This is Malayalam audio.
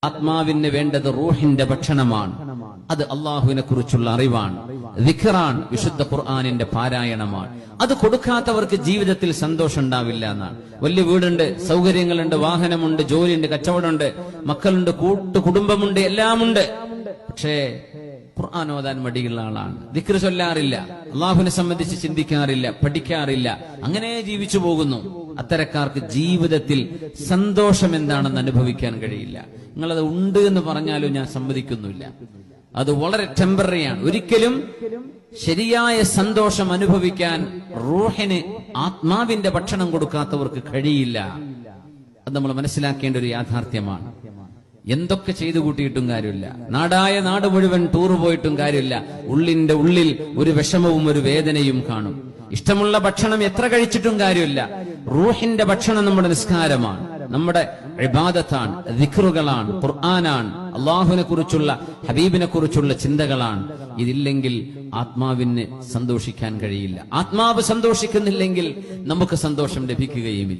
ആത്മാവിന് വേണ്ടത് റൂഹിന്റെ ഭക്ഷണമാണ്. അത് അള്ളാഹുവിനെ കുറിച്ചുള്ള അറിവാണ്, ദിക്റാണ്, വിശുദ്ധ ഖുർആനിന്റെ പാരായണമാണ്. അത് കൊടുക്കാത്തവർക്ക് ജീവിതത്തിൽ സന്തോഷം ഉണ്ടാവില്ല എന്നാണ്. വലിയ വീടുണ്ട്, സൗകര്യങ്ങളുണ്ട്, വാഹനമുണ്ട്, ജോലിയുണ്ട്, കച്ചവടമുണ്ട്, മക്കളുണ്ട്, കുടുംബമുണ്ട്, എല്ലാമുണ്ട്. പക്ഷേ ഖുർആൻ ഓതാൻ മടിയുള്ള ആളാണ്, ദിക്ർ ചൊല്ലാറില്ല, അള്ളാഹുവിനെ സംബന്ധിച്ച് ചിന്തിക്കാറില്ല, പഠിക്കാറില്ല, അങ്ങനെ ജീവിച്ചു പോകുന്നു. അത്തരക്കാർക്ക് ജീവിതത്തിൽ സന്തോഷം എന്താണെന്ന് അനുഭവിക്കാൻ കഴിയില്ല. നിങ്ങളത് ഉണ്ട് എന്ന് പറഞ്ഞാലും ഞാൻ സമ്മതിക്കുന്നില്ല. അത് വളരെ ടെമ്പററിയാണ്. ഒരിക്കലും ശരിയായ സന്തോഷം അനുഭവിക്കാൻ റൂഹിന്, ആത്മാവിന്റെ ഭക്ഷണം കൊടുക്കാത്തവർക്ക് കഴിയില്ല. അത് നമ്മൾ മനസ്സിലാക്കേണ്ട ഒരു യാഥാർത്ഥ്യമാണ്. എന്തൊക്കെ ചെയ്തു കൂട്ടിയിട്ടും കാര്യമില്ല, നാടായ നാട് മുഴുവൻ ടൂർ പോയിട്ടും കാര്യമില്ല, ഉള്ളിന്റെ ഉള്ളിൽ ഒരു വിഷമവും ഒരു വേദനയും കാണും. ഇഷ്ടമുള്ള ഭക്ഷണം എത്ര കഴിച്ചിട്ടും കാര്യമില്ല. റൂഹിന്റെ ഭക്ഷണം നമ്മുടെ നിസ്കാരമാണ്, നമ്മുടെ ഇബാദത്താണ്, ദിക്റുകളാണ്, ഖുർആനാണ്, അള്ളാഹുവിനെ കുറിച്ചുള്ള, ഹബീബിനെ കുറിച്ചുള്ള ചിന്തകളാണ്. ഇതില്ലെങ്കിൽ ആത്മാവിന് സന്തോഷിക്കാൻ കഴിയില്ല. ആത്മാവ് സന്തോഷിക്കുന്നില്ലെങ്കിൽ നമുക്ക് സന്തോഷം ലഭിക്കുകയുമില്ല.